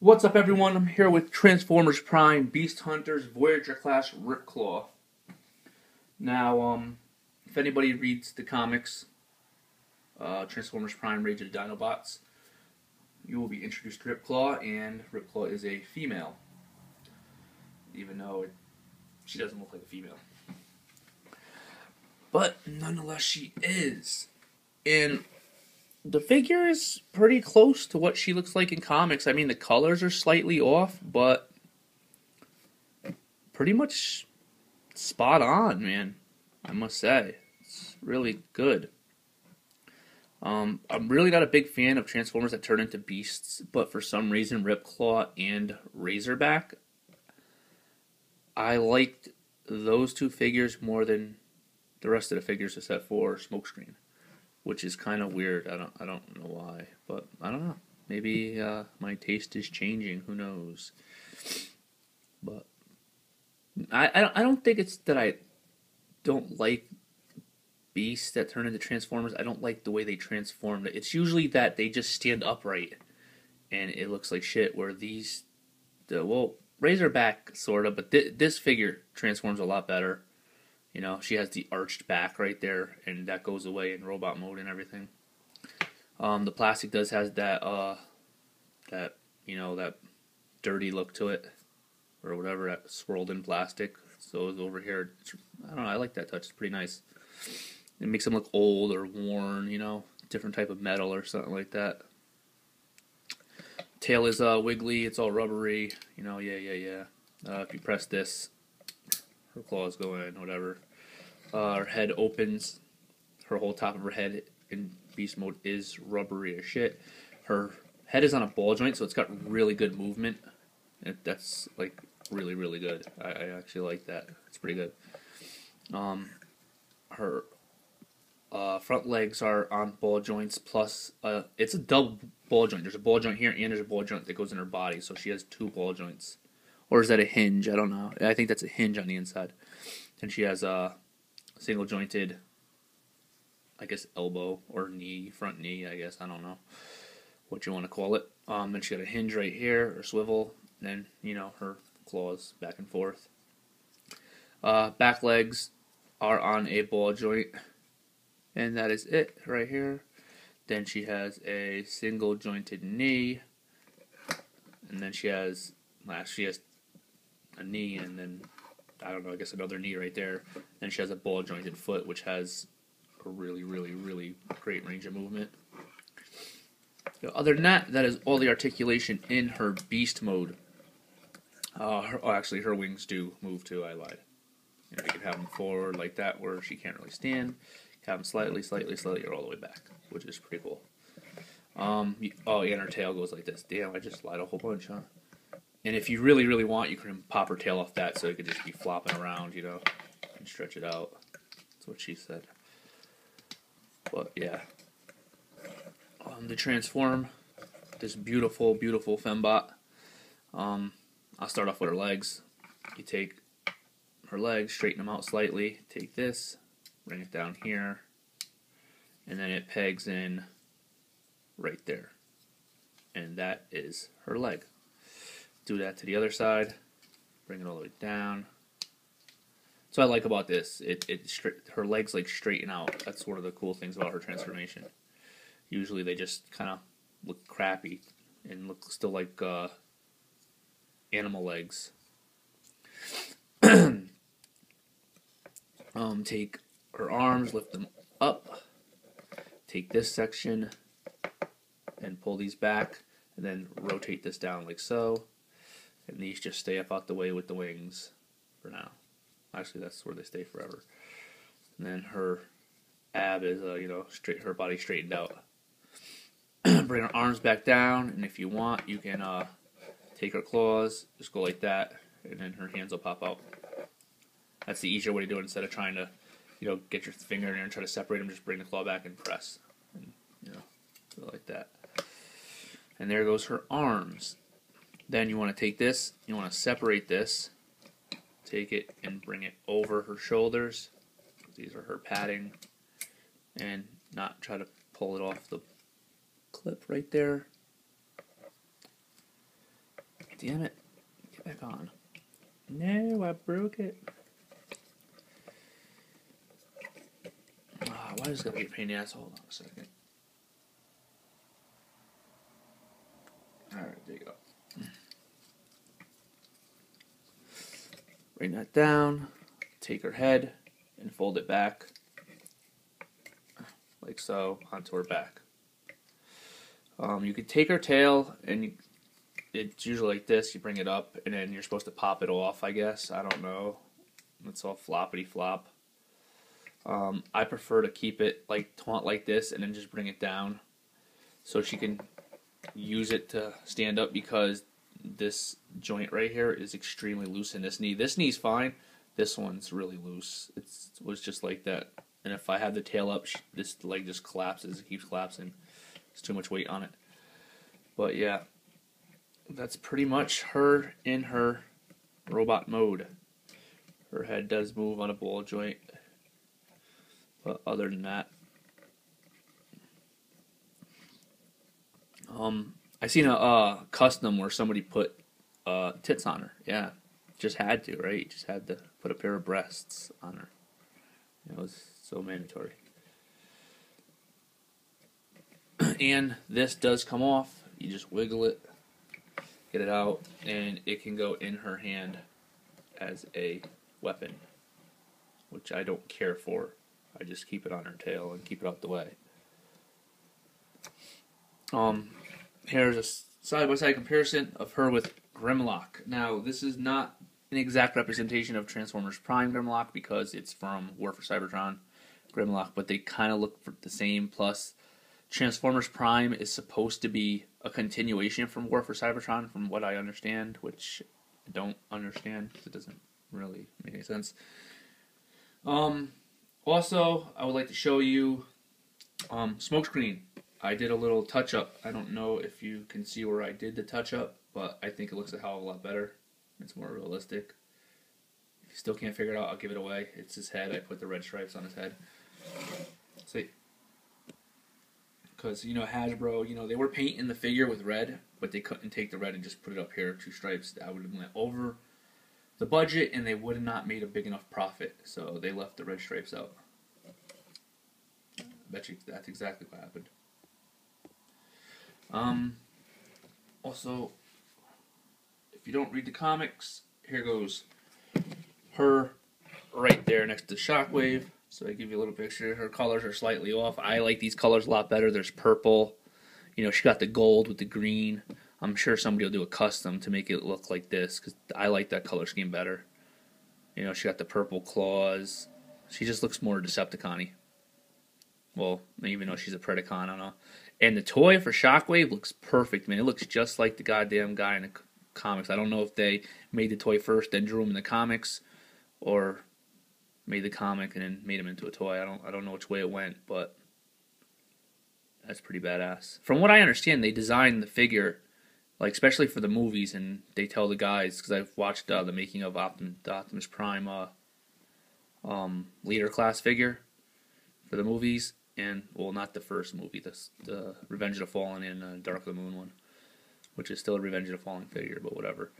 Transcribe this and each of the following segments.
What's up, everyone? I'm here with Transformers Prime, Beast Hunters, Voyager class, Ripclaw. Now, if anybody reads the comics, Transformers Prime, Rage of the Dinobots, you will be introduced to Ripclaw, and Ripclaw is a female, even though she doesn't look like a female. But nonetheless, she is. And the figure is pretty close to what she looks like in comics. I mean, the colors are slightly off, but pretty much spot on, man. I must say. It's really good. I'm really not a big fan of Transformers that turn into beasts, but for some reason, Ripclaw and Razorback, I liked those two figures more than the rest of the figures except for Smokescreen, which is kind of weird. I don't know why, but I don't know. Maybe my taste is changing. Who knows? But I don't think it's that I don't like beasts that turn into Transformers. I don't like the way they transform. It's usually that they just stand upright and it looks like shit. Where Razorback sort of, but this figure transforms a lot better. You know, she has the arched back right there, and that goes away in robot mode and everything. The plastic has that dirty look to it, or whatever, that swirled in plastic. So it's over here. I don't know. I like that touch. It's pretty nice. It makes them look old or worn. You know, different type of metal or something like that. Tail is wiggly. It's all rubbery. You know, yeah. If you press this, her claws go in, whatever. Her head opens. Her whole top of her head in beast mode is rubbery as shit. Her head is on a ball joint, so it's got really good movement. That's like really, really good. I actually like that. It's pretty good. Her front legs are on ball joints, plus it's a double ball joint. There's a ball joint here, and there's a ball joint that goes in her body, so she has two ball joints. Or is that a hinge? I don't know. I think that's a hinge on the inside. And she has a single jointed, I guess, elbow or knee, front knee, I guess. I don't know what you want to call it. Then she got a hinge right here, or swivel. And then, her claws back and forth. Back legs are on a ball joint. And that is it right here. Then she has a single jointed knee. And then she has a knee, and then, I don't know, I guess another knee right there. Then she has a ball jointed foot, which has a really, really, really great range of movement. Other than that, that is all the articulation in her beast mode. Actually, her wings do move too, I lied. You can have them forward like that, where she can't really stand. Have them slightly, or all the way back, which is pretty cool. And her tail goes like this. Damn, I just lied a whole bunch, huh? And if you really, really want, you can pop her tail off that so it could just be flopping around, and stretch it out. That's what she said. But, yeah. To transform this beautiful, beautiful fembot, I'll start off with her legs. You take her legs, straighten them out slightly, take this, bring it down here, and then it pegs in right there. And that is her leg. Do that to the other side. Bring it all the way down. So I like about this, her legs like straighten out. That's one of the cool things about her transformation. Usually they just kind of look crappy and look still like animal legs. Take her arms, lift them up. Take this section and pull these back, and then rotate this down like so. And these just stay up out the way with the wings for now. Actually, that's where they stay forever. And then her ab is, straight. Her body straightened out. Bring her arms back down, and if you want, you can take her claws, just go like that, and then her hands will pop out. That's the easier way to do it instead of trying to, get your finger in there and try to separate them. Just bring the claw back and press, and go like that. And there goes her arms. Then you want to take this, you want to separate this, take it and bring it over her shoulders. These are her padding, and not try to pull it off the clip right there. damn it. Get back on. No, I broke it. Why is this going to be a pain in the ass? Hold on a second. Alright, there you go. Bring that down. Take her head and fold it back. Like so, onto her back. You could take her tail, and it's usually like this. You bring it up, and then you're supposed to pop it off, I guess. I don't know. It's all floppity flop. I prefer to keep it like taut like this, and then just bring it down, so she can use it to stand up, because this joint right here is extremely loose in this knee. This knee's fine. This one's really loose. It was just like that. And if I have the tail up, this leg just collapses. It keeps collapsing. It's too much weight on it. But yeah, that's pretty much her in her robot mode. Her head does move on a ball joint. But other than that, I seen a custom where somebody put tits on her. Yeah, just had to, right? Just had to put a pair of breasts on her. It was so mandatory. And this does come off. You just wiggle it, get it out, and it can go in her hand as a weapon, which I don't care for. I just keep it on her tail and keep it out the way. Here's a side-by-side comparison of her with Grimlock. Now, this is not an exact representation of Transformers Prime Grimlock, because it's from War for Cybertron Grimlock, but they kind of look the same. Plus, Transformers Prime is supposed to be a continuation from War for Cybertron, from what I understand, which I don't understand, because it doesn't really make any sense. Also, I would like to show you Smokescreen. I did a little touch-up. I don't know if you can see where I did the touch-up, but I think it looks a hell of a lot better. It's more realistic. If you still can't figure it out, I'll give it away. It's his head. I put the red stripes on his head. See? Because, Hasbro, they were painting the figure with red, but they couldn't take the red and just put it up here, 2 stripes. That would have went over the budget, and they would have not made a big enough profit, so they left the red stripes out. I bet you that's exactly what happened. Also, if you don't read the comics, here goes her right there next to Shockwave. So I give you a little picture. Her colors are slightly off. I like these colors a lot better. There's purple. She got the gold with the green. I'm sure somebody will do a custom to make it look like this, because I like that color scheme better. She got the purple claws. She just looks more Decepticon-y. Well, even though she's a Predacon, I don't know. And the toy for Shockwave looks perfect, man. It looks just like the goddamn guy in the comics. I don't know if they made the toy first, then drew him in the comics, or made the comic and then made him into a toy. I don't know which way it went, but that's pretty badass. From what I understand, they designed the figure, like especially for the movies, and they tell the guys, because I've watched the making of the Optimus Prime leader class figure for the movies. And, well, not the first movie, the Revenge of the Fallen and Dark of the Moon one, which is still a Revenge of the Fallen figure, but whatever.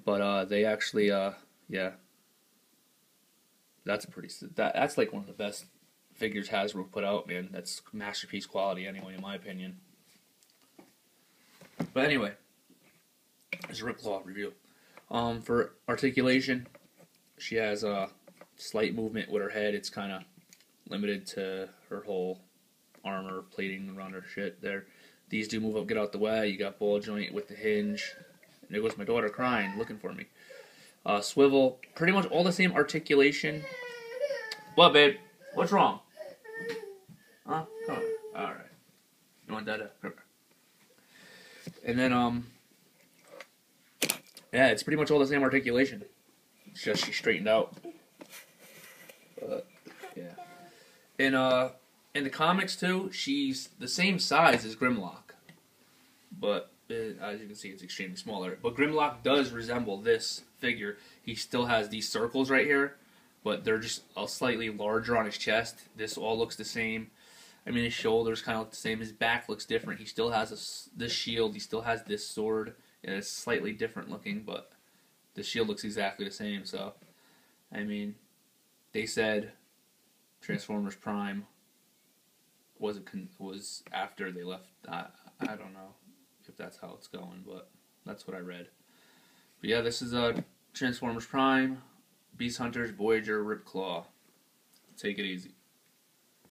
But they actually, yeah, that's that's like one of the best figures Hasbro put out, man. That's masterpiece quality, anyway, in my opinion. But anyway, there's a Ripclaw review. For articulation, she has a slight movement with her head. It's kind of limited to her whole armor plating around her shit there. These do move up, get out the way. You got ball joint with the hinge. And there goes my daughter crying, looking for me. Swivel, pretty much all the same articulation. What, babe? What's wrong? Huh? Come on. Alright. You want that? And then, yeah, it's pretty much all the same articulation. It's just she's straightened out. Yeah. In the comics, too, she's the same size as Grimlock. But, as you can see, it's extremely smaller. But Grimlock does resemble this figure. He still has these circles right here, but they're just slightly larger on his chest. This all looks the same. I mean, his shoulders kind of look the same. His back looks different. He still has this shield. He still has this sword. Yeah, it's slightly different looking, but the shield looks exactly the same. So, I mean, they said Transformers Prime was after they left. I don't know if that's how it's going, but that's what I read. But yeah, this is Transformers Prime, Beast Hunters, Voyager, Ripclaw. Take it easy.